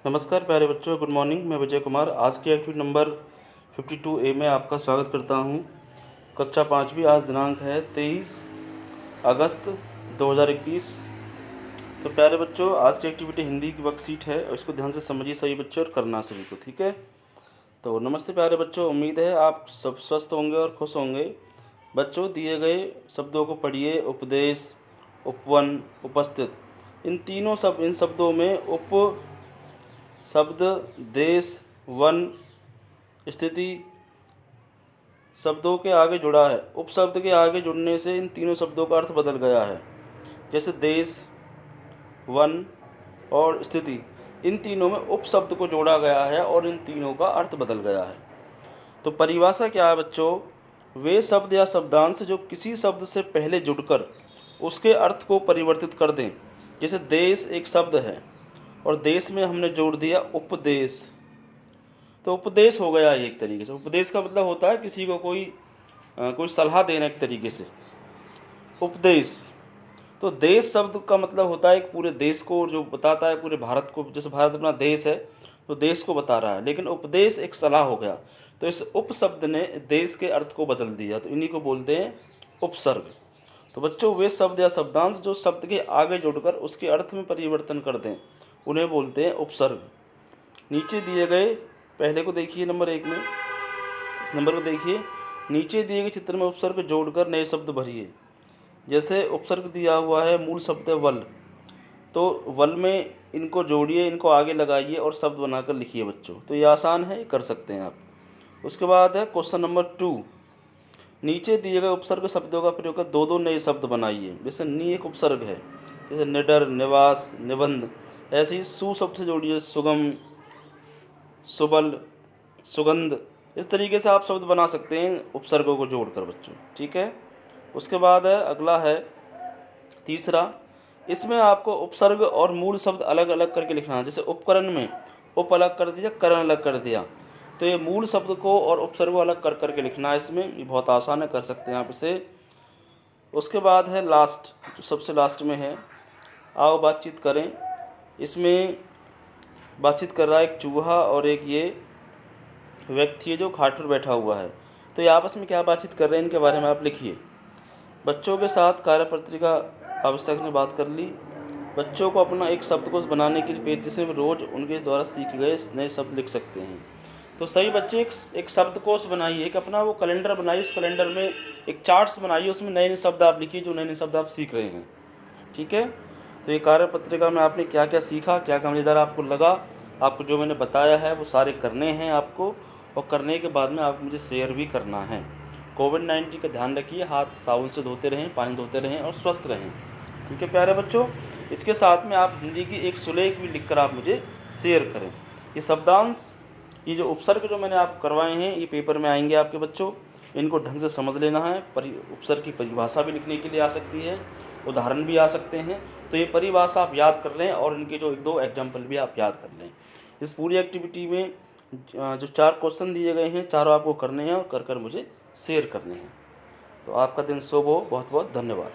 नमस्कार प्यारे बच्चों, गुड मॉर्निंग। मैं विजय कुमार आज की एक्टिविटी नंबर 52A में आपका स्वागत करता हूं। कक्षा 5वीं। आज दिनांक है 23 अगस्त 2021। तो प्यारे बच्चों, आज की एक्टिविटी हिंदी की वर्कशीट है और इसको ध्यान से समझिए सभी बच्चे और करना सभी को, ठीक है। तो नमस्ते प्यारे बच्चों, उम्मीद है आप सब स्वस्थ होंगे और खुश होंगे। बच्चों, दिए गए शब्दों को पढ़िए। उपदेश, उपवन, उपस्थित। इन शब्दों में उप शब्द देश, वन, स्थिति शब्दों के आगे जुड़ा है। उपशब्द के आगे जुड़ने से इन तीनों शब्दों का अर्थ बदल गया है। जैसे देश, वन और स्थिति, इन तीनों में उपशब्द को जोड़ा गया है और इन तीनों का अर्थ बदल गया है। तो परिभाषा क्या है बच्चों? वे शब्द या शब्दांश जो किसी शब्द से पहले जुड़कर उसके अर्थ को परिवर्तित कर दें। जैसे देश एक शब्द है और देश में हमने जोड़ दिया उपदेश, तो उपदेश हो गया एक तरीके से। उपदेश का मतलब होता है किसी को कोई सलाह देना एक तरीके से, उपदेश। तो देश शब्द का मतलब होता है एक पूरे देश को जो बताता है, पूरे भारत को। जैसे भारत अपना देश है तो देश को बता रहा है, लेकिन उपदेश एक सलाह हो गया। तो इस उपशब्द ने देश के अर्थ को बदल दिया, तो इन्हीं को बोलते हैं उपसर्ग। तो बच्चों, वे शब्द या शब्दांश जो शब्द के आगे जुड़कर उसके अर्थ में परिवर्तन कर दें उन्हें बोलते हैं उपसर्ग। नीचे दिए गए पहले को देखिए, नंबर 1 में इस नंबर को देखिए। नीचे दिए गए चित्र में उपसर्ग जोड़कर नए शब्द भरिए। जैसे उपसर्ग दिया हुआ है, मूल शब्द है वल, तो वल में इनको जोड़िए, इनको आगे लगाइए और शब्द बनाकर लिखिए बच्चों। तो ये आसान है, कर सकते हैं आप। उसके बाद है क्वेश्चन नंबर 2। नीचे दिए गए उपसर्ग शब्दों का प्रयोग कर दो दो नए शब्द बनाइए। जैसे नी एक उपसर्ग है, जैसे निडर, निवास, निबंध। ऐसे ही सु शब्द से जोड़िए, सुगम, सुबल, सुगंध। इस तरीके से आप शब्द बना सकते हैं उपसर्गों को जोड़कर बच्चों, ठीक है। उसके बाद है अगला है तीसरा। इसमें आपको उपसर्ग और मूल शब्द अलग अलग करके लिखना है। जैसे उपकरण में उप अलग कर दिया, करण अलग कर दिया, तो ये मूल शब्द को और उपसर्ग को अलग कर करके लिखना है इसमें। ये बहुत आसान है, कर सकते हैं आप इसे। उसके बाद है लास्ट, जो सबसे लास्ट में है, आओ बातचीत करें। इसमें बातचीत कर रहा है एक चूहा और एक ये व्यक्ति है जो खाट पर बैठा हुआ है। तो ये आपस में क्या बातचीत कर रहे हैं, इनके बारे में आप लिखिए। बच्चों के साथ कार्यपत्रिका आवश्यक ने बात कर ली। बच्चों को अपना एक शब्दकोश बनाने के लिए पेज, जिसमें रोज़ उनके द्वारा सीखे गए नए शब्द लिख सकते हैं। तो सही बच्चे एक शब्दकोश बनाइए, एक अपना वो कैलेंडर बनाइए। उस कैलेंडर में एक चार्ट्स बनाइए, उसमें नए नए शब्द आप लिखिए जो नए नए शब्द आप सीख रहे हैं, ठीक है। तो ये कार्यपत्रिका में आपने क्या क्या सीखा, क्या क्या मज़ेदार आपको लगा, आपको जो मैंने बताया है वो सारे करने हैं आपको, और करने के बाद में आप मुझे शेयर भी करना है। कोविड-19 का ध्यान रखिए, हाथ साबुन से धोते रहें, पानी धोते रहें और स्वस्थ रहें, ठीक है प्यारे बच्चों। इसके साथ में आप हिंदी की एक सुलेख भी लिखकर आप मुझे शेयर करें। ये शब्दांश, ये जो उपसर्ग जो मैंने आप करवाए हैं, ये पेपर में आएंगे आपके बच्चों। इनको ढंग से समझ लेना है। उपसर्ग की परिभाषा भी लिखने के लिए आ सकती है, उदाहरण भी आ सकते हैं। तो ये परिभाषा आप याद कर लें और इनके जो 1-2 एग्जाम्पल भी आप याद कर लें। इस पूरी एक्टिविटी में जो 4 क्वेश्चन दिए गए हैं, चारों आपको करने हैं और कर मुझे शेयर करने हैं। तो आपका दिन शुभ हो। बहुत बहुत धन्यवाद।